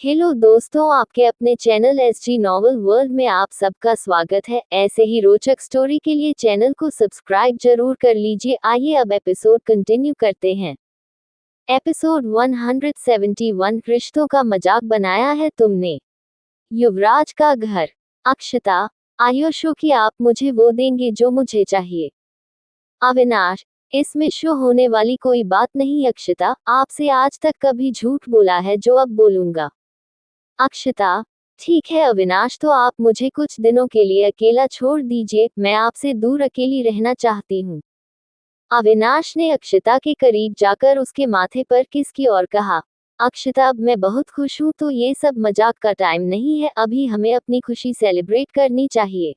Hello दोस्तों, आपके अपने चैनल एसजी नॉवल वर्ल्ड में आप सबका स्वागत है। ऐसे ही रोचक स्टोरी के लिए चैनल को सब्सक्राइब जरूर कर लीजिए। आइए अब एपिसोड कंटिन्यू करते हैं। एपिसोड 171, रिश्तों का मजाक बनाया है तुमने। युवराज का घर। अक्षता, आयुषो कि आप मुझे वो देंगे जो मुझे चाहिए। अविनाश, इसमें शो होने वाली कोई बात नहीं अक्षता, आपसे आज तक कभी झूठ बोला है जो अब बोलूंगा। अक्षता, ठीक है अविनाश, तो आप मुझे कुछ दिनों के लिए अकेला छोड़ दीजिए, मैं आपसे दूर अकेली रहना चाहती हूँ। अविनाश ने अक्षता के करीब जाकर उसके माथे पर किस की और कहा, अक्षता अब मैं बहुत खुश हूँ, तो ये सब मजाक का टाइम नहीं है, अभी हमें अपनी खुशी सेलिब्रेट करनी चाहिए।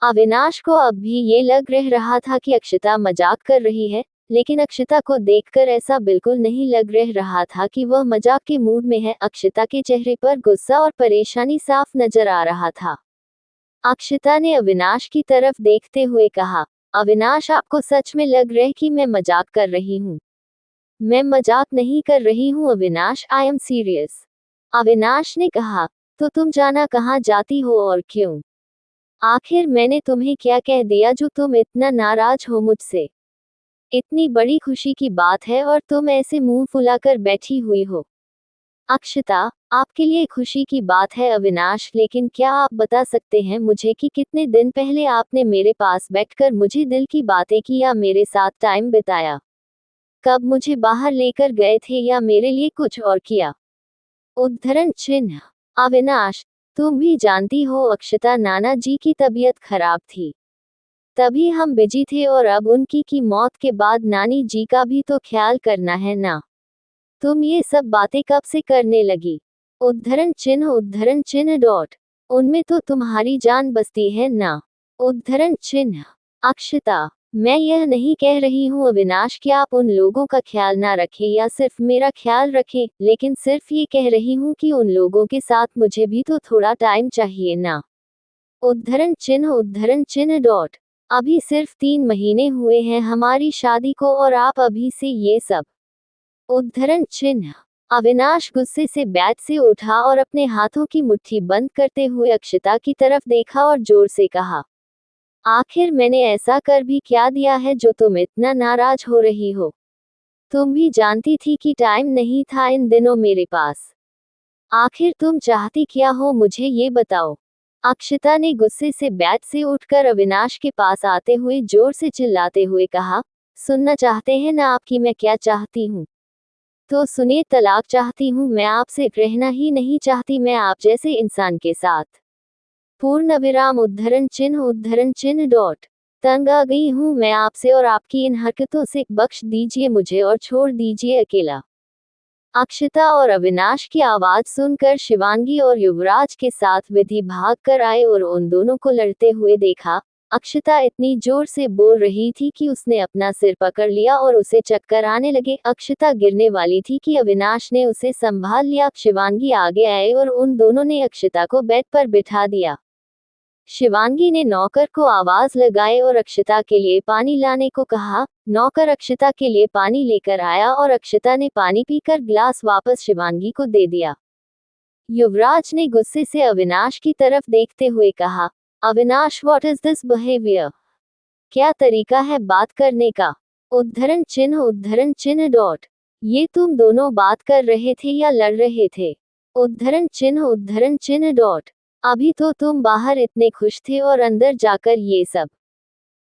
अविनाश को अब भी ये लग रहा था कि अक्षता मजाक कर रही है, लेकिन अक्षता को देखकर ऐसा बिल्कुल नहीं लग रहा था कि वह मजाक के मूड में है। अक्षता के चेहरे पर गुस्सा और परेशानी साफ नजर आ रहा था। अक्षता ने अविनाश की तरफ देखते हुए कहा, अविनाश आपको सच में लग रहा है कि मैं मजाक कर रही हूँ? मैं मजाक नहीं कर रही हूँ Avinash, I am serious. Avinash ने कहा, तो तुम जाना कहाँ जाती हो और क्यों? आखिर मैंने तुम्हें क्या कह दिया जो तुम इतना नाराज हो मुझसे? इतनी बड़ी खुशी की बात है और तुम ऐसे मुंह फुलाकर बैठी हुई हो। अक्षता, आपके लिए खुशी की बात है अविनाश, लेकिन क्या आप बता सकते हैं मुझे कि कितने दिन पहले आपने मेरे पास बैठकर मुझे दिल की बातें की या मेरे साथ टाइम बिताया? कब मुझे बाहर लेकर गए थे या मेरे लिए कुछ और किया? उद्धरण चिन्ह। अविनाश, तुम भी जानती हो अक्षता, नाना जी की तबीयत खराब थी, तभी हम बिजी थे, और अब उनकी की मौत के बाद नानी जी का भी तो ख्याल करना है ना। तुम ये सब बातें कब से करने लगी? उद्धरण चिन्ह डॉट। उनमें तो तुम्हारी जान बसती है ना। उद्धरण चिन्ह। अक्षता, मैं यह नहीं कह रही हूँ अविनाश कि आप उन लोगों का ख्याल ना रखें या सिर्फ मेरा ख्याल रखें, लेकिन सिर्फ ये कह रही हूँ कि उन लोगों के साथ मुझे भी तो थोड़ा टाइम चाहिए ना। उद्धरण चिन्ह डॉट। अभी सिर्फ 3 महीने हुए हैं हमारी शादी को और आप अभी से ये सब। उद्धरण चिन्ह। अविनाश गुस्से से बैठ से उठा और अपने हाथों की मुट्ठी बंद करते हुए अक्षता की तरफ देखा और जोर से कहा, आखिर मैंने ऐसा कर भी क्या दिया है जो तुम इतना नाराज हो रही हो? तुम भी जानती थी कि टाइम नहीं था इन दिनों मेरे पास। आखिर तुम चाहती क्या हो मुझे ये बताओ। अक्षता ने गुस्से से बैठ से उठकर अविनाश के पास आते हुए जोर से चिल्लाते हुए कहा, सुनना चाहते हैं ना आप कि मैं क्या चाहती हूँ? तो सुनिए, तलाक चाहती हूँ मैं, आपसे रहना ही नहीं चाहती मैं आप जैसे इंसान के साथ। पूर्ण विराम। उद्धरण चिन्ह डॉट। तंग आ गई हूँ मैं आपसे और आपकी इन हरकतों से, बख्श दीजिए मुझे और छोड़ दीजिए अकेला। अक्षता और अविनाश की आवाज सुनकर शिवांगी और युवराज के साथ विधि भाग कर आए और उन दोनों को लड़ते हुए देखा। अक्षता इतनी जोर से बोल रही थी कि उसने अपना सिर पकड़ लिया और उसे चक्कर आने लगे। अक्षता गिरने वाली थी कि अविनाश ने उसे संभाल लिया। शिवांगी आगे आए और उन दोनों ने अक्षता को बेड पर बिठा दिया। शिवांगी ने नौकर को आवाज लगाए और अक्षता के लिए पानी लाने को कहा। नौकर अक्षता के लिए पानी लेकर आया और अक्षता ने पानी पीकर गिलास वापस शिवांगी को दे दिया। युवराज ने गुस्से से अविनाश की तरफ देखते हुए कहा, Avinash, what is this behaviour? क्या तरीका है बात करने का? उद्धरण चिन्ह डॉट। ये तुम दोनों बात कर रहे थे या लड़ रहे थे? उद्धरण चिन्ह डॉट। अभी तो तुम बाहर इतने खुश थे और अंदर जाकर ये सब।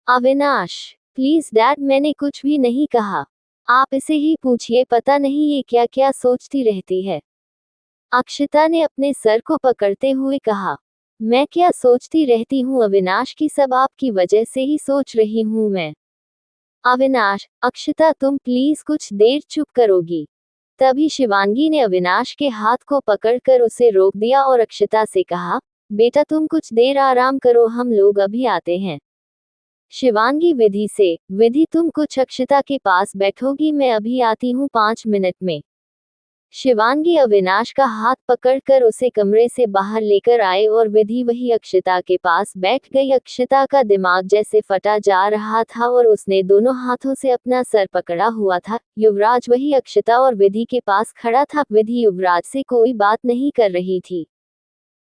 अविनाश, प्लीज डैड, मैंने कुछ भी नहीं कहा। आप इसे ही पूछिए, पता नहीं ये क्या क्या सोचती रहती है। अक्षता ने अपने सर को पकड़ते हुए कहा, मैं क्या सोचती रहती हूँ अविनाश की, सब आपकी वजह से ही सोच रही हूँ मैं। अविनाश, अक्षता तुम प्लीज कुछ देर चुप करोगी? तभी शिवांगी ने अविनाश के हाथ को पकड़कर उसे रोक दिया और अक्षता से कहा, बेटा तुम कुछ देर आराम करो, हम लोग अभी आते हैं। शिवांगी विधि से, विधि तुम कुछ अक्षता के पास बैठोगी, मैं अभी आती हूँ 5 मिनट में। शिवांगी अविनाश का हाथ पकड़कर उसे कमरे से बाहर लेकर आए और विधि वही अक्षता के पास बैठ गई। अक्षता का दिमाग जैसे फटा जा रहा था और उसने दोनों हाथों से अपना सर पकड़ा हुआ था। युवराज वही अक्षता और विधि के पास खड़ा था। विधि युवराज से कोई बात नहीं कर रही थी।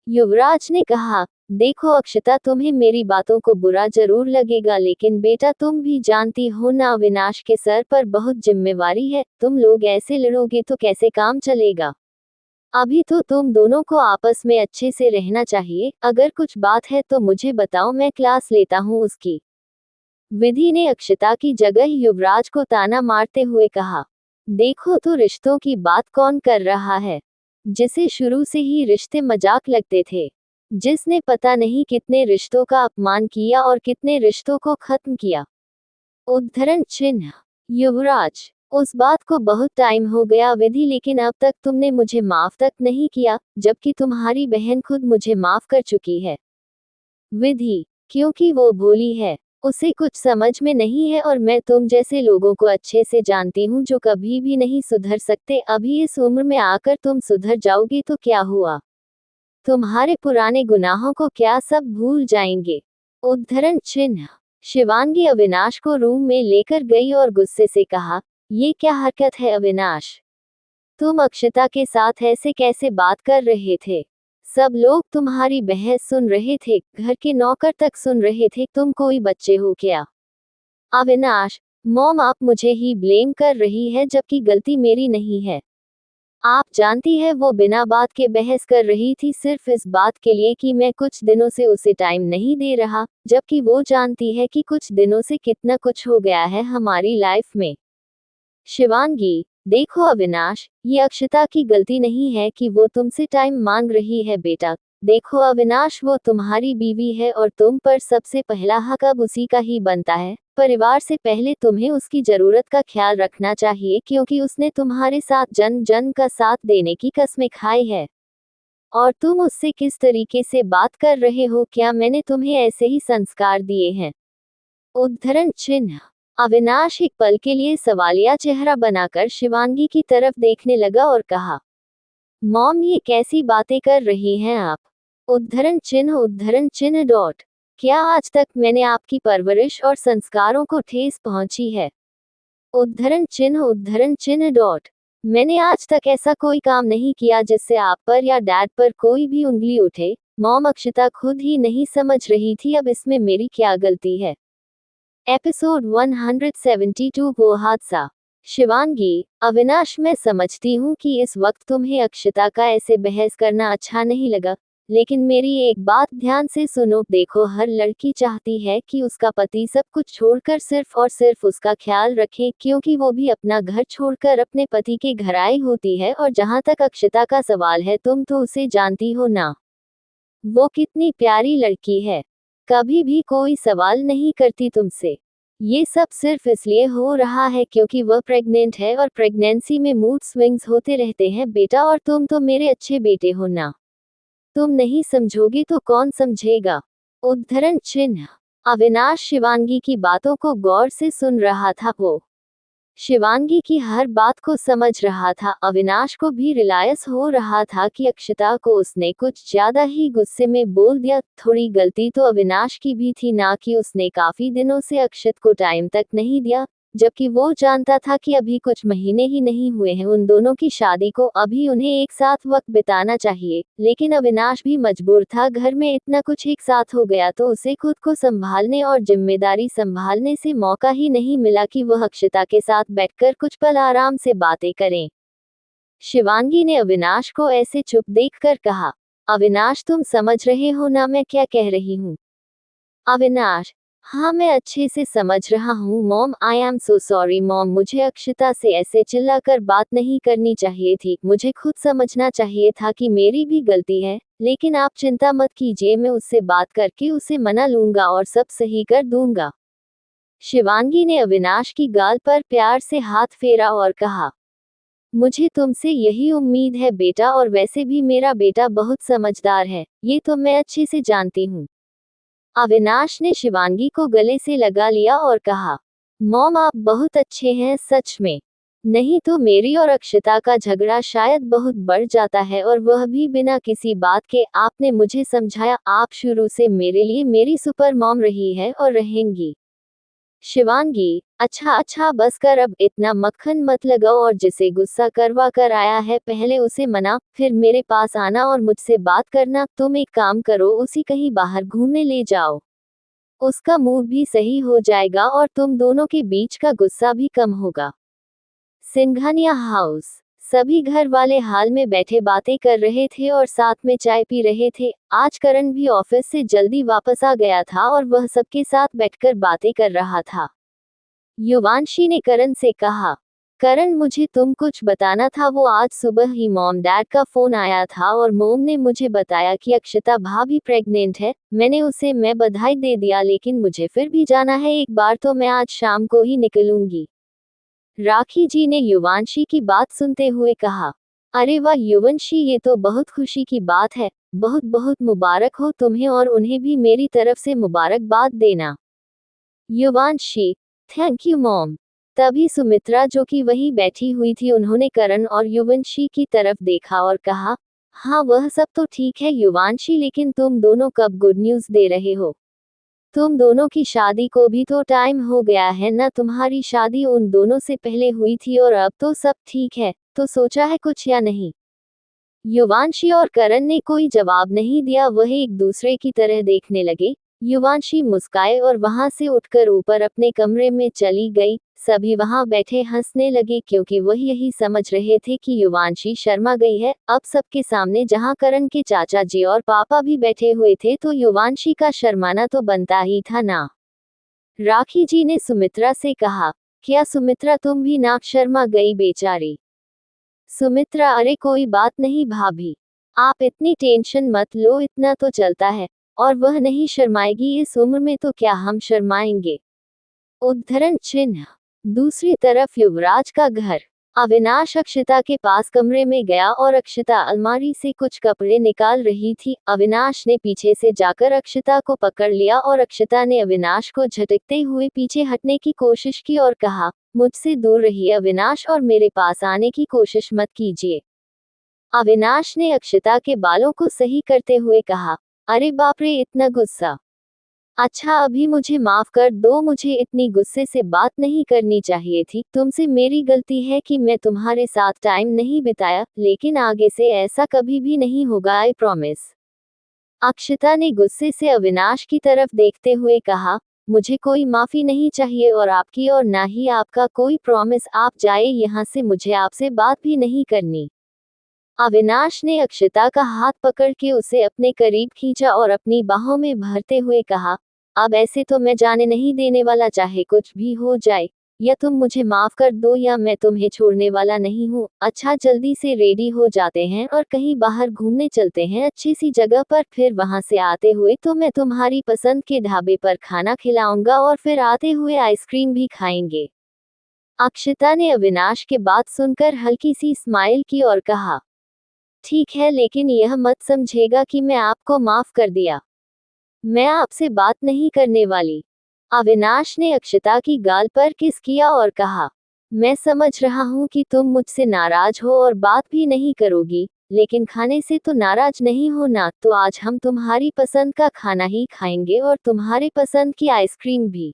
युवराज ने कहा, देखो अक्षता, तुम्हें मेरी बातों को बुरा जरूर लगेगा, लेकिन बेटा तुम भी जानती हो ना, अविनाश के सर पर बहुत जिम्मेवारी है। तुम लोग ऐसे लड़ोगे तो कैसे काम चलेगा। अभी तो तुम दोनों को आपस में अच्छे से रहना चाहिए। अगर कुछ बात है तो मुझे बताओ, मैं क्लास लेता हूँ उसकी। विधि ने अक्षता की जगह युवराज को ताना मारते हुए कहा, देखो तो रिश्तों की बात कौन कर रहा है, जिसे शुरू से ही रिश्ते मजाक लगते थे, जिसने पता नहीं कितने रिश्तों का अपमान किया और कितने रिश्तों को खत्म किया। उद्धरण चिन्ह। युवराज, उस बात को बहुत टाइम हो गया विधि, लेकिन अब तक तुमने मुझे माफ तक नहीं किया, जबकि तुम्हारी बहन खुद मुझे माफ कर चुकी है। विधि, क्योंकि वो भोली है, उसे कुछ समझ में नहीं है और मैं तुम जैसे लोगों को अच्छे से जानती हूँ जो कभी भी नहीं सुधर सकते। अभी इस उम्र में आकर तुम सुधर जाओगे तो क्या हुआ, तुम्हारे पुराने गुनाहों को क्या सब भूल जाएंगे। उद्धरण चिन्ह। शिवांगी अविनाश को रूम में लेकर गई और गुस्से से कहा, ये क्या हरकत है अविनाश, तुम अक्षता के साथ ऐसे कैसे बात कर रहे थे। सब लोग तुम्हारी बहस सुन रहे थे, घर के नौकर तक सुन रहे थे, तुम कोई बच्चे हो क्या। अविनाश, मॉम आप मुझे ही ब्लेम कर रही है, जबकि गलती मेरी नहीं है। आप जानती है वो बिना बात के बहस कर रही थी, सिर्फ इस बात के लिए कि मैं कुछ दिनों से उसे टाइम नहीं दे रहा, जबकि वो जानती है कि कुछ दिनों से कितना कुछ हो गया है हमारी लाइफ में। शिवांगी, देखो अविनाश, ये अक्षता की गलती नहीं है कि वो तुमसे टाइम मांग रही है बेटा। देखो अविनाश, वो तुम्हारी बीवी है और तुम पर सबसे पहला हक अब उसी का ही बनता है। परिवार से पहले तुम्हें उसकी जरूरत का ख्याल रखना चाहिए, क्योंकि उसने तुम्हारे साथ जन जन का साथ देने की कसमें खाई है। और तुम उससे किस तरीके से बात कर रहे हो, क्या मैंने तुम्हें ऐसे ही संस्कार दिए हैं। उद्धरण चिन्ह। अविनाश एक पल के लिए सवालिया चेहरा बनाकर शिवांगी की तरफ देखने लगा और कहा, मॉम ये कैसी बातें कर रही हैं आप। उद्धरण चिन्ह डॉट। क्या आज तक मैंने आपकी परवरिश और संस्कारों को ठेस पहुंची है। उद्धरण चिन्ह डॉट। मैंने आज तक ऐसा कोई काम नहीं किया जिससे आप पर या डैड पर कोई भी उंगली उठे। मॉम, अक्षता खुद ही नहीं समझ रही थी, अब इसमें मेरी क्या गलती है। एपिसोड 172 वो हादसा। शिवांगी, अविनाश, मैं समझती हूँ कि इस वक्त तुम्हें अक्षता का ऐसे बहस करना अच्छा नहीं लगा, लेकिन मेरी एक बात ध्यान से सुनो। देखो, हर लड़की चाहती है कि उसका पति सब कुछ छोड़कर सिर्फ और सिर्फ उसका ख्याल रखे, क्योंकि वो भी अपना घर छोड़कर अपने पति के घर आई होती है। और जहाँ तक अक्षता का सवाल है, तुम तो उसे जानती हो ना, वो कितनी प्यारी लड़की है, कभी भी कोई सवाल नहीं करती तुमसे। ये सब सिर्फ इसलिए हो रहा है क्योंकि वह प्रेग्नेंट है, और प्रेगनेंसी में मूड स्विंग्स होते रहते हैं बेटा, और तुम तो मेरे अच्छे बेटे हो ना। तुम नहीं समझोगे तो कौन समझेगा। उद्धरण चिन्ह। अविनाश शिवांगी की बातों को गौर से सुन रहा था। वो शिवांगी की हर बात को समझ रहा था। अविनाश को भी रिलायस हो रहा था कि अक्षता को उसने कुछ ज्यादा ही गुस्से में बोल दिया। थोड़ी गलती तो अविनाश की भी थी ना, कि उसने काफी दिनों से अक्षत को टाइम तक नहीं दिया, जबकि वो जानता था कि अभी कुछ महीने ही नहीं हुए हैं उन दोनों की शादी को, अभी उन्हें एक साथ वक्त बिताना चाहिए। लेकिन अविनाश भी मजबूर था, घर में इतना कुछ एक साथ हो गया तो उसे खुद को संभालने और जिम्मेदारी संभालने से मौका ही नहीं मिला कि वह अक्षता के साथ बैठकर कुछ पल आराम से बातें करें। शिवांगी ने अविनाश को ऐसे चुप देखकर कहा, अविनाश, तुम समझ रहे हो ना मैं क्या कह रही हूँ। अविनाश, हाँ मैं अच्छे से समझ रहा हूँ mom, I am so sorry mom, मुझे अक्षता से ऐसे चिल्लाकर बात नहीं करनी चाहिए थी, मुझे खुद समझना चाहिए था कि मेरी भी गलती है। लेकिन आप चिंता मत कीजिए, मैं उससे बात करके उसे मना लूंगा और सब सही कर दूंगा। शिवांगी ने अविनाश की गाल पर प्यार से हाथ फेरा और कहा, मुझे तुमसे यही उम्मीद है बेटा, और वैसे भी मेरा बेटा बहुत समझदार है, ये तो मैं अच्छे से जानती हूँ। अविनाश ने शिवांगी को गले से लगा लिया और कहा, मॉम आप बहुत अच्छे हैं सच में। नहीं तो मेरी और अक्षता का झगड़ा शायद बहुत बढ़ जाता है, और वह भी बिना किसी बात के। आपने मुझे समझाया, आप शुरू से मेरे लिए मेरी सुपर मॉम रही है और रहेंगी। शिवांगी, अच्छा अच्छा बस कर, अब इतना मक्खन मत लगाओ, और जिसे गुस्सा करवा कर आया है पहले उसे मना, फिर मेरे पास आना और मुझसे बात करना। तुम एक काम करो, उसी कहीं बाहर घूमने ले जाओ, उसका मूड भी सही हो जाएगा और तुम दोनों के बीच का गुस्सा भी कम होगा। सिंघानिया हाउस। सभी घर वाले हाल में बैठे बातें कर रहे थे और साथ में चाय पी रहे थे। आज करण भी ऑफिस से जल्दी वापस आ गया था और वह सबके साथ बैठकर बातें कर रहा था। युवांशी ने करण से कहा, करण मुझे तुम कुछ बताना था। वो आज सुबह ही मॉम डैड का फोन आया था और मोम ने मुझे बताया कि अक्षता भाभी प्रेग्नेंट है। मैंने उसे बधाई दे दिया, लेकिन मुझे फिर भी जाना है एक बार, तो मैं आज शाम को ही निकलूंगी। राखी जी ने युवांशी की बात सुनते हुए कहा, अरे वाह युवंशी, ये तो बहुत खुशी की बात है। बहुत बहुत मुबारक हो तुम्हें, और उन्हें भी मेरी तरफ से मुबारकबाद देना। युवांशी, थैंक यू मॉम। तभी सुमित्रा, जो कि वहीं बैठी हुई थी, उन्होंने करण और युवंशी की तरफ देखा और कहा, हाँ वह सब तो ठीक है युवांशी, लेकिन तुम दोनों कब गुड न्यूज़ दे रहे हो? तुम दोनों की शादी को भी तो टाइम हो गया है ना। तुम्हारी शादी उन दोनों से पहले हुई थी और अब तो सब ठीक है, तो सोचा है कुछ या नहीं? युवांशी और करण ने कोई जवाब नहीं दिया, वह एक दूसरे की तरह देखने लगे। युवांशी मुस्काए और वहां से उठकर ऊपर अपने कमरे में चली गई। सभी वहां बैठे हंसने लगे, क्योंकि वह यही समझ रहे थे कि युवांशी शर्मा गई है। अब सबके सामने जहां करण के चाचा जी और पापा भी बैठे हुए थे, तो युवांशी का शर्माना तो बनता ही था ना। राखी जी ने सुमित्रा से कहा, क्या सुमित्रा तुम भी नाक शर्मा गई बेचारी? सुमित्रा, अरे कोई बात नहीं भाभी, आप इतनी टेंशन मत लो, इतना तो चलता है। और वह नहीं शर्माएगी, इस उम्र में तो क्या हम शर्माएंगे? उद्धरण चिन्ह। दूसरी तरफ युवराज का घर। अविनाश अक्षता के पास कमरे में गया और अक्षता अलमारी से कुछ कपड़े निकाल रही थी। अविनाश ने पीछे से जाकर अक्षता को पकड़ लिया और अक्षता ने अविनाश को झटकते हुए पीछे हटने की कोशिश की और कहा, मुझसे दूर रहिए अविनाश, और मेरे पास आने की कोशिश मत कीजिए। अविनाश ने अक्षता के बालों को सही करते हुए कहा, अरे बाप रे, इतना गुस्सा? अच्छा अभी मुझे माफ कर दो, मुझे इतनी गुस्से से बात नहीं करनी चाहिए थी। तुमसे मेरी गलती है कि मैं तुम्हारे साथ टाइम नहीं बिताया, लेकिन आगे से ऐसा कभी भी नहीं होगा, आई प्रॉमिस। अक्षता ने गुस्से से अविनाश की तरफ देखते हुए कहा, मुझे कोई माफी नहीं चाहिए और आपकी, और ना ही आपका कोई प्रॉमिस। आप जाए यहाँ से, मुझे आपसे बात भी नहीं करनी। अविनाश ने अक्षता का हाथ पकड़ के उसे अपने करीब खींचा और अपनी बाहों में भरते हुए कहा, अब ऐसे तो मैं जाने नहीं देने वाला, चाहे कुछ भी हो जाए। या तुम मुझे माफ कर दो या मैं तुम्हें छोड़ने वाला नहीं हूँ। अच्छा जल्दी से रेडी हो जाते हैं और कहीं बाहर घूमने चलते हैं, अच्छी सी जगह पर। फिर वहां से आते हुए तो मैं तुम्हारी पसंद के ढाबे पर खाना खिलाऊंगा और फिर आते हुए आइसक्रीम भी खाएंगे। अक्षता ने अविनाश के बात सुनकर हल्की सी स्माइल की और कहा, ठीक है, लेकिन यह मत समझेगा कि मैं आपको माफ कर दिया। मैं आपसे बात नहीं करने वाली। अविनाश ने अक्षता की गाल पर किस किया और कहा, मैं समझ रहा हूँ कि तुम मुझसे नाराज हो और बात भी नहीं करोगी, लेकिन खाने से तो नाराज नहीं हो ना। तो आज हम तुम्हारी पसंद का खाना ही खाएंगे और तुम्हारे पसंद की आइसक्रीम भी।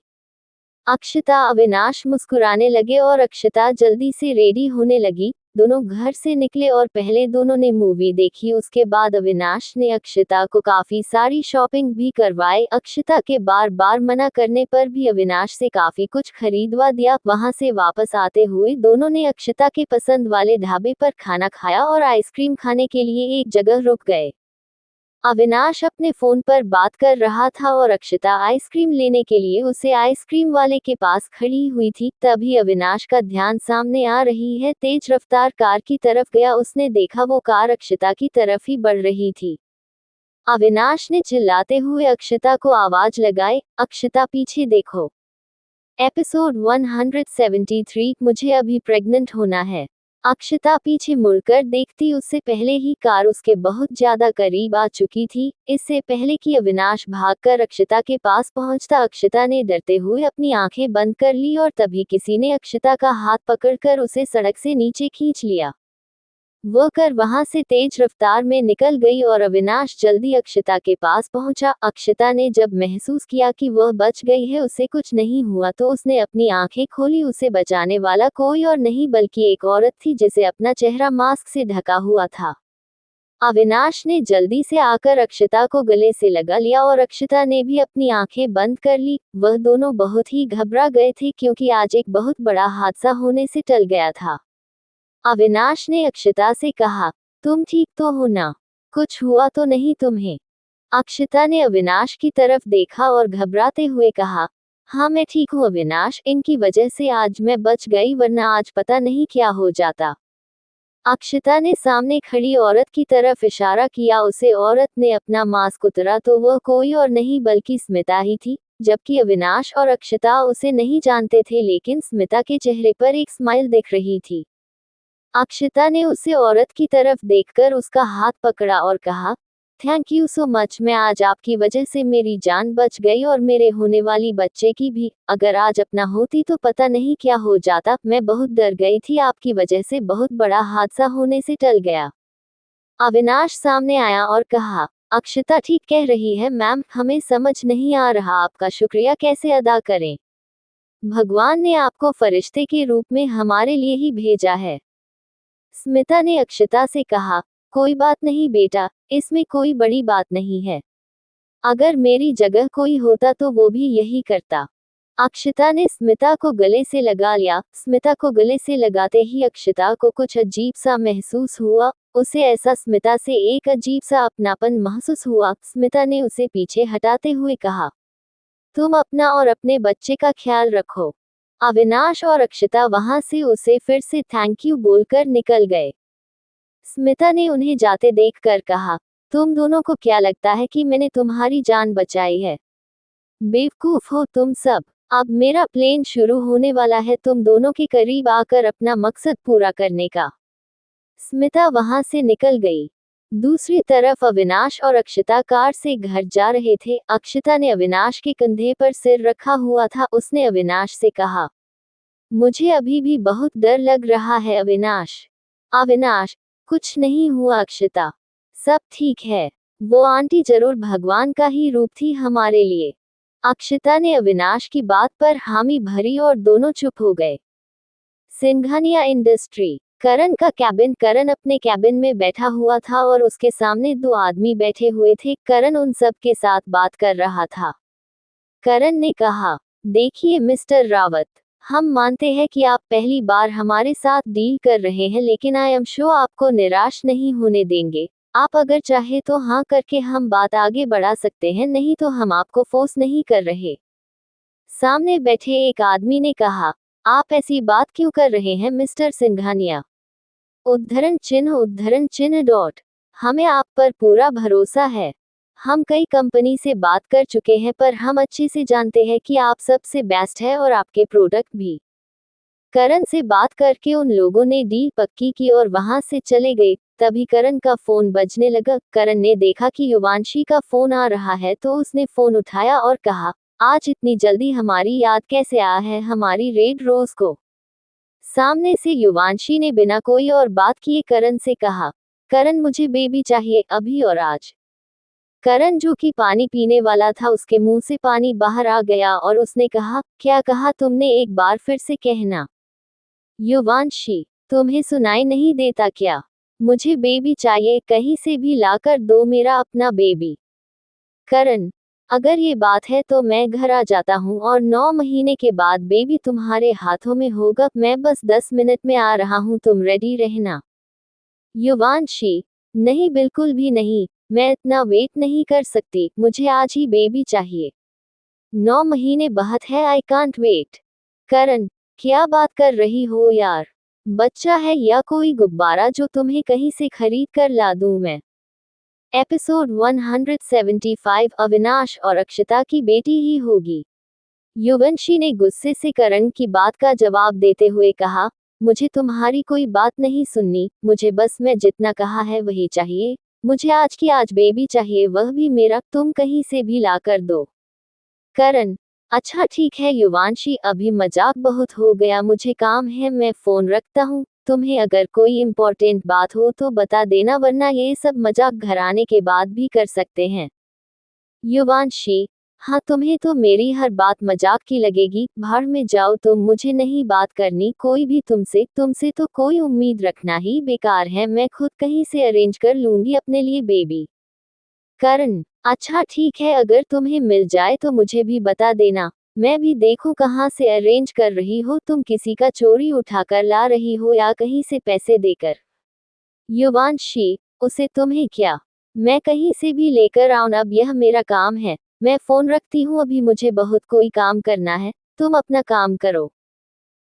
अक्षता अविनाश मुस्कुराने लगे और अक्षता जल्दी से रेडी होने लगी। दोनों घर से निकले और पहले दोनों ने मूवी देखी, उसके बाद अविनाश ने अक्षता को काफी सारी शॉपिंग भी करवाई। अक्षता के बार बार मना करने पर भी अविनाश से काफी कुछ खरीदवा दिया। वहां से वापस आते हुए दोनों ने अक्षता के पसंद वाले ढाबे पर खाना खाया और आइसक्रीम खाने के लिए एक जगह रुक गए। अविनाश अपने फोन पर बात कर रहा था और अक्षता आइसक्रीम लेने के लिए उसे आइसक्रीम वाले के पास खड़ी हुई थी। तभी अविनाश का ध्यान सामने आ रही है तेज रफ्तार कार की तरफ गया। उसने देखा वो कार अक्षता की तरफ ही बढ़ रही थी। अविनाश ने चिल्लाते हुए अक्षता को आवाज लगाई, अक्षता पीछे देखो। एपिसोड 173, मुझे अभी प्रेग्नेंट होना है। अक्षता पीछे मुड़कर देखती, उससे पहले ही कार उसके बहुत ज्यादा करीब आ चुकी थी। इससे पहले कि अविनाश भागकर अक्षता के पास पहुंचता, अक्षता ने डरते हुए अपनी आंखें बंद कर ली और तभी किसी ने अक्षता का हाथ पकड़कर उसे सड़क से नीचे खींच लिया। वो कर वहां से तेज रफ्तार में निकल गई और अविनाश जल्दी अक्षता के पास पहुंचा। अक्षता ने जब महसूस किया कि वह बच गई है, उसे कुछ नहीं हुआ, तो उसने अपनी आंखें खोली। उसे बचाने वाला कोई और नहीं बल्कि एक औरत थी जिसे अपना चेहरा मास्क से ढका हुआ था। अविनाश ने जल्दी से आकर अक्षता को गले से लगा लिया और अक्षता ने भी अपनी आंखें बंद कर ली। वह दोनों बहुत ही घबरा गए थे क्योंकि आज एक बहुत बड़ा हादसा होने से टल गया था। अविनाश ने अक्षता से कहा, तुम ठीक तो हो ना? कुछ हुआ तो नहीं तुम्हें? अक्षता ने अविनाश की तरफ देखा और घबराते हुए कहा, हाँ मैं ठीक हूँ अविनाश, इनकी वजह से आज मैं बच गई, वरना आज पता नहीं क्या हो जाता। अक्षता ने सामने खड़ी औरत की तरफ इशारा किया। उसे औरत ने अपना मास्क उतारा तो वह कोई और नहीं बल्कि स्मिता ही थी। जबकि अविनाश और अक्षता उसे नहीं जानते थे, लेकिन स्मिता के चेहरे पर एक स्माइल दिख रही थी। अक्षता ने उसे औरत की तरफ देखकर उसका हाथ पकड़ा और कहा, थैंक यू सो मच, मैं आज आपकी वजह से मेरी जान बच गई और मेरे होने वाली बच्चे की भी। अगर आज अपना होती तो पता नहीं क्या हो जाता। मैं बहुत डर गई थी, आपकी वजह से बहुत बड़ा हादसा होने से टल गया। अविनाश सामने आया और कहा, अक्षता ठीक कह रही है मैम, हमें समझ नहीं आ रहा आपका शुक्रिया कैसे अदा करें। भगवान ने आपको फरिश्ते के रूप में हमारे लिए ही भेजा है। स्मिता ने अक्षता से कहा, कोई बात नहीं बेटा, इसमें कोई बड़ी बात नहीं है। अगर मेरी जगह कोई होता तो वो भी यही करता। अक्षता ने स्मिता को गले से लगा लिया। स्मिता को गले से लगाते ही अक्षता को कुछ अजीब सा महसूस हुआ। उसे ऐसा स्मिता से एक अजीब सा अपनापन महसूस हुआ। स्मिता ने उसे पीछे हटाते हुए कहा, तुम अपना और अपने बच्चे का ख्याल रखो। अविनाश और अक्षता वहां से उसे फिर से थैंक यू बोलकर निकल गए। स्मिता ने उन्हें जाते देखकर कहा, तुम दोनों को क्या लगता है कि मैंने तुम्हारी जान बचाई है? बेवकूफ हो तुम सब। अब मेरा प्लेन शुरू होने वाला है, तुम दोनों के करीब आकर अपना मकसद पूरा करने का। स्मिता वहां से निकल गई। दूसरी तरफ अविनाश और अक्षता कार से घर जा रहे थे। अक्षता ने अविनाश के कंधे पर सिर रखा हुआ था। उसने अविनाश से कहा, मुझे अभी भी बहुत डर लग रहा है अविनाश। अविनाश, कुछ नहीं हुआ अक्षता, सब ठीक है। वो आंटी जरूर भगवान का ही रूप थी हमारे लिए। अक्षता ने अविनाश की बात पर हामी भरी और दोनों चुप हो गए। सिंघानिया इंडस्ट्री। करण का कैबिन। करण अपने कैबिन में बैठा हुआ था और उसके सामने दो आदमी बैठे हुए थे। करण उन सब के साथ बात कर रहा था। करण ने कहा, देखिए मिस्टर रावत, हम मानते हैं कि आप पहली बार हमारे साथ डील कर रहे हैं, लेकिन आई एम श्योर आपको निराश नहीं होने देंगे। आप अगर चाहे तो हाँ करके हम बात आगे बढ़ा सकते हैं, नहीं तो हम आपको फोर्स नहीं कर रहे। सामने बैठे एक आदमी ने कहा, आप ऐसी बात क्यों कर रहे हैं मिस्टर सिंघानिया? उद्धरण चिन्ह डॉट। हमें आप पर पूरा भरोसा है। हम कई कंपनी से बात कर चुके हैं, पर हम अच्छे से जानते हैं कि आप सबसे बेस्ट है और आपके प्रोडक्ट भी। करण से बात करके उन लोगों ने डील पक्की की और वहां से चले गए। तभी करण का फोन बजने लगा। करण ने देखा कि युवांशी का फोन आ रहा है तो उसने फोन उठाया और कहा, आज इतनी जल्दी हमारी याद कैसे आ है हमारी रेड रोज को? सामने से युवांशी ने बिना कोई और बात किए करण से कहा, करण मुझे बेबी चाहिए अभी और आज। करण जो कि पानी पीने वाला था, उसके मुंह से पानी बाहर आ गया और उसने कहा, क्या कहा तुमने, एक बार फिर से कहना। युवांशी, तुम्हें सुनाई नहीं देता क्या? मुझे बेबी चाहिए, कहीं से भी लाकर दो मेरा अपना बेबी। करण, अगर ये बात है तो मैं घर आ जाता हूँ और 9 महीने के बाद बेबी तुम्हारे हाथों में होगा। मैं बस 10 मिनट में आ रहा हूँ, तुम रेडी रहना। युवांशी, नहीं बिल्कुल भी नहीं, मैं इतना वेट नहीं कर सकती, मुझे आज ही बेबी चाहिए। 9 महीने बहुत है, आई कांट वेट। करण, क्या बात कर रही हो यार? बच्चा है या कोई गुब्बारा जो तुम्हें कहीं से खरीद कर ला दूं मैं? एपिसोड 175। अविनाश और अक्षता की बेटी ही होगी। युवंशी ने गुस्से से करण की बात का जवाब देते हुए कहा, मुझे तुम्हारी कोई बात नहीं सुननी, मुझे बस मैं जितना कहा है वही चाहिए। मुझे आज की आज बेबी चाहिए, वह भी मेरा, तुम कहीं से भी ला कर दो। करण, अच्छा ठीक है युवांशी, अभी मजाक बहुत हो गया, मुझे काम है, मैं फोन रखता हूँ। तुम्हें अगर कोई इम्पोर्टेंट बात हो तो बता देना, वरना ये सब मजाक घर आने के बाद भी कर सकते हैं। युवांशी, हाँ तुम्हें तो मेरी हर बात मजाक की लगेगी, भाड़ में जाओ तुम, मुझे नहीं बात करनी कोई भी तुमसे तो कोई उम्मीद रखना ही बेकार है, मैं खुद कहीं से अरेंज कर लूंगी अपने लिए बेबी। करण, अच्छा ठीक है, अगर तुम्हें मिल जाए तो मुझे भी बता देना, मैं भी देखूं कहाँ से अरेंज कर रही हो, तुम किसी का चोरी उठाकर ला रही हो या कहीं से पैसे देकर। युवांशी, उसे तुम्हें क्या, मैं कहीं से भी लेकर आऊं, अब यह मेरा काम है, मैं फोन रखती हूँ, अभी मुझे बहुत कोई काम करना है, तुम अपना काम करो।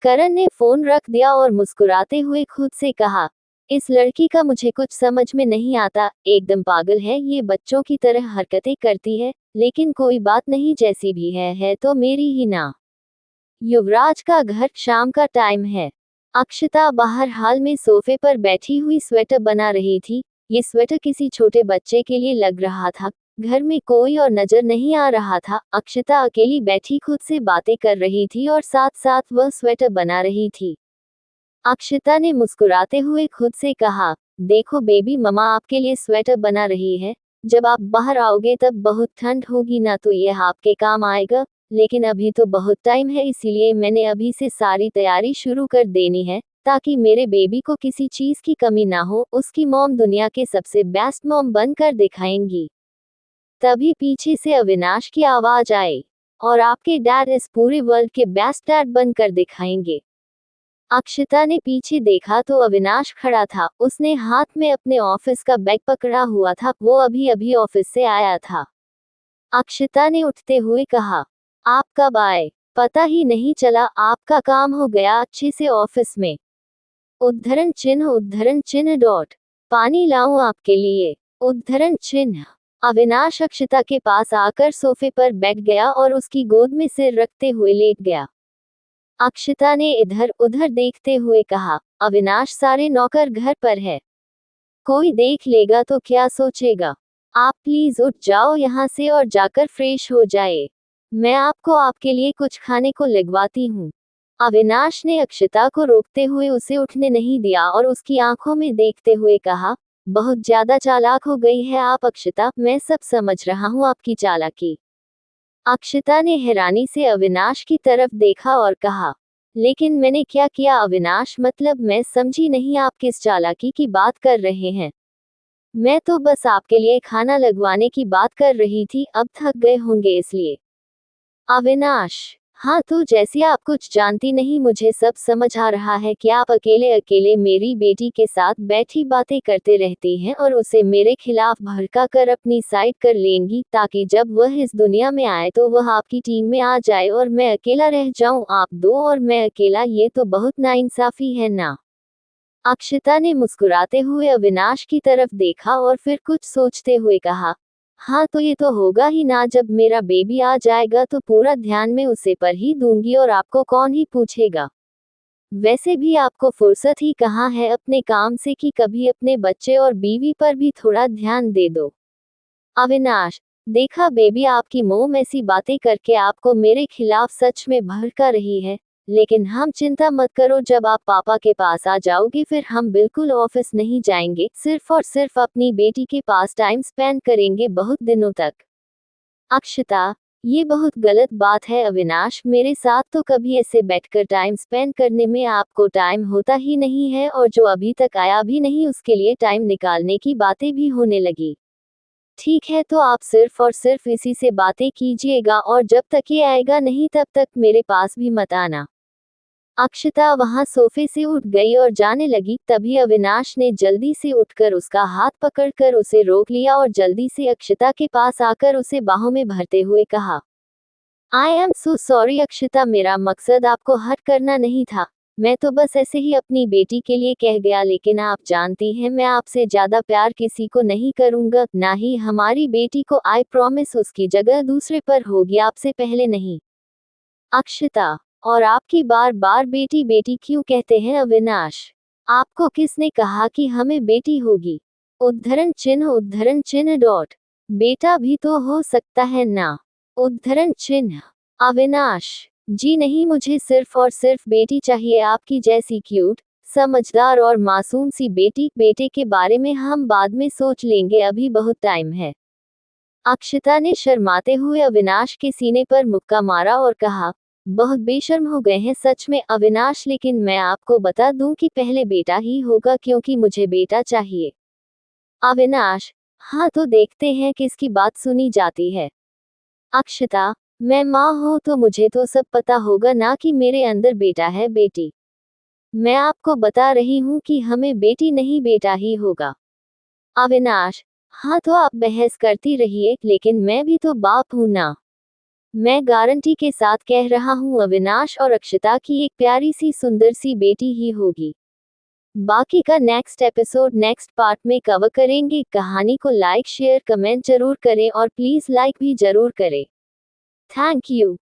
करण ने फोन रख दिया और मुस्कुराते हुए खुद से कहा, इस लड़की का मुझे कुछ समझ में नहीं आता, एकदम पागल है, ये बच्चों की तरह हरकतें करती है, लेकिन कोई बात नहीं, जैसी भी है तो मेरी ही ना। युवराज का घर, शाम का टाइम है। अक्षता बाहर हाल में सोफे पर बैठी हुई स्वेटर बना रही थी। ये स्वेटर किसी छोटे बच्चे के लिए लग रहा था। घर में कोई और नजर नहीं आ रहा था। अक्षता अकेली बैठी खुद से बातें कर रही थी और साथ साथ वह स्वेटर बना रही थी। अक्षता ने मुस्कुराते हुए खुद से कहा, देखो बेबी, मम्मा आपके लिए स्वेटर बना रही है, जब आप बाहर आओगे तब बहुत ठंड होगी ना, तो यह आपके काम आएगा, लेकिन अभी तो बहुत टाइम है, इसीलिए मैंने अभी से सारी तैयारी शुरू कर देनी है, ताकि मेरे बेबी को किसी चीज की कमी ना हो, उसकी मॉम दुनिया के सबसे बेस्ट मॉम बनकर दिखाएंगी। तभी पीछे से अविनाश की आवाज आई, और आपके डैड इस पूरे वर्ल्ड के बेस्ट डैड बनकर दिखाएंगे। अक्षता ने पीछे देखा तो अविनाश खड़ा था, उसने हाथ में अपने ऑफिस का बैग पकड़ा हुआ था, वो अभी अभी ऑफिस से आया था। अक्षता ने उठते हुए कहा, आप कब आए, पता ही नहीं चला, आपका काम हो गया अच्छे से ऑफिस में। उद्धरण चिन्ह डॉट, पानी लाऊं आपके लिए, उद्धरण चिन्ह। अविनाश अक्षता के पास आकर सोफे पर बैठ गया और उसकी गोद में सिर रखते हुए लेट गया। अक्षता ने इधर उधर देखते हुए कहा, अविनाश, सारे नौकर घर पर है, कोई देख लेगा तो क्या सोचेगा, आप प्लीज उठ जाओ यहाँ से और जाकर फ्रेश हो जाए, मैं आपको आपके लिए कुछ खाने को लगवाती हूँ। अविनाश ने अक्षता को रोकते हुए उसे उठने नहीं दिया और उसकी आंखों में देखते हुए कहा, बहुत ज्यादा चालाक हो गई है आप अक्षता, मैं सब समझ रहा हूँ आपकी चालाकी। अक्षता ने हैरानी से अविनाश की तरफ देखा और कहा, लेकिन मैंने क्या किया अविनाश, मतलब मैं समझी नहीं, आप किस चालाकी की बात कर रहे हैं। मैं तो बस आपके लिए खाना लगवाने की बात कर रही थी, अब थक गए होंगे इसलिए। अविनाश, हाँ तो जैसे आप कुछ जानती नहीं, मुझे सब समझ आ रहा है कि आप अकेले अकेले मेरी बेटी के साथ बैठी बातें करते रहती हैं और उसे मेरे खिलाफ भड़का कर अपनी साइड कर लेंगी, ताकि जब वह इस दुनिया में आए तो वह आपकी टीम में आ जाए और मैं अकेला रह जाऊं, आप दो और मैं अकेला, ये तो बहुत नाइंसाफी है ना। अक्षता ने मुस्कुराते हुए अविनाश की तरफ देखा और फिर कुछ सोचते हुए कहा, हाँ तो ये तो होगा ही ना, जब मेरा बेबी आ जाएगा तो पूरा ध्यान मैं उसे पर ही दूंगी और आपको कौन ही पूछेगा। वैसे भी आपको फुर्सत ही कहाँ है अपने काम से कि कभी अपने बच्चे और बीवी पर भी थोड़ा ध्यान दे दो। अविनाश, देखा बेबी, आपकी मोम ऐसी बातें करके आपको मेरे खिलाफ सच में भड़का रही है, लेकिन हम चिंता मत करो, जब आप पापा के पास आ जाओगे फिर हम बिल्कुल ऑफिस नहीं जाएंगे, सिर्फ और सिर्फ अपनी बेटी के पास टाइम स्पेंड करेंगे बहुत दिनों तक। अक्षता, ये बहुत गलत बात है अविनाश, मेरे साथ तो कभी ऐसे बैठकर टाइम स्पेंड करने में आपको टाइम होता ही नहीं है, और जो अभी तक आया भी नहीं उसके लिए टाइम निकालने की बातें भी होने लगी। ठीक है, तो आप सिर्फ और सिर्फ इसी से बातें कीजिएगा और जब तक ये आएगा नहीं तब तक मेरे पास भी मत आना। अक्षता वहां सोफे से उठ गई और जाने लगी, तभी अविनाश ने जल्दी से उठकर उसका हाथ पकड़कर उसे रोक लिया और जल्दी से अक्षता के पास आकर उसे बाहों में भरते हुए कहा, आई एम सो सॉरी अक्षता, मेरा मकसद आपको हर्ट करना नहीं था, मैं तो बस ऐसे ही अपनी बेटी के लिए कह गया, लेकिन आप जानती हैं मैं आपसे ज्यादा प्यार किसी को नहीं करूंगा, ना ही हमारी बेटी को, आई प्रॉमिस उसकी जगह दूसरे पर होगी, आपसे पहले नहीं। अक्षता, और आपकी बार बार बेटी बेटी क्यों कहते हैं अविनाश? आपको किसने कहा कि हमें बेटी होगी? उद्धरण चिन्ह डॉट। बेटा भी तो हो सकता है ना? उद्धरण चिन्ह। अविनाश: जी नहीं, मुझे सिर्फ और सिर्फ बेटी चाहिए, आपकी जैसी क्यूट, समझदार और मासूम सी बेटी। बेटे के बारे में हम बाद में सोच लेंगे, अभी बहुत टाइम है। अक्षता ने शर्माते हुए अविनाश के सीने पर मुक्का मारा और कहा, बहुत बेशर्म हो गए हैं सच में अविनाश, लेकिन मैं आपको बता दूं कि पहले बेटा ही होगा क्योंकि मुझे बेटा चाहिए। अविनाश: हाँ तो देखते हैं किसकी बात सुनी जाती है। अक्षता: मैं माँ हूँ तो मुझे तो सब पता होगा ना कि मेरे अंदर बेटा है बेटी। मैं आपको बता रही हूँ कि हमें बेटी नहीं बेटा ही होगा। अविनाश: हाँ तो आप बहस करती रहिए, लेकिन मैं भी तो बाप हूँ ना। मैं गारंटी के साथ कह रहा हूँ अविनाश और अक्षता की एक प्यारी सी सुंदर सी बेटी ही होगी। बाकी का नेक्स्ट एपिसोड नेक्स्ट पार्ट में कवर करेंगे। कहानी को लाइक शेयर कमेंट जरूर करें और प्लीज लाइक भी जरूर करें। Thank you.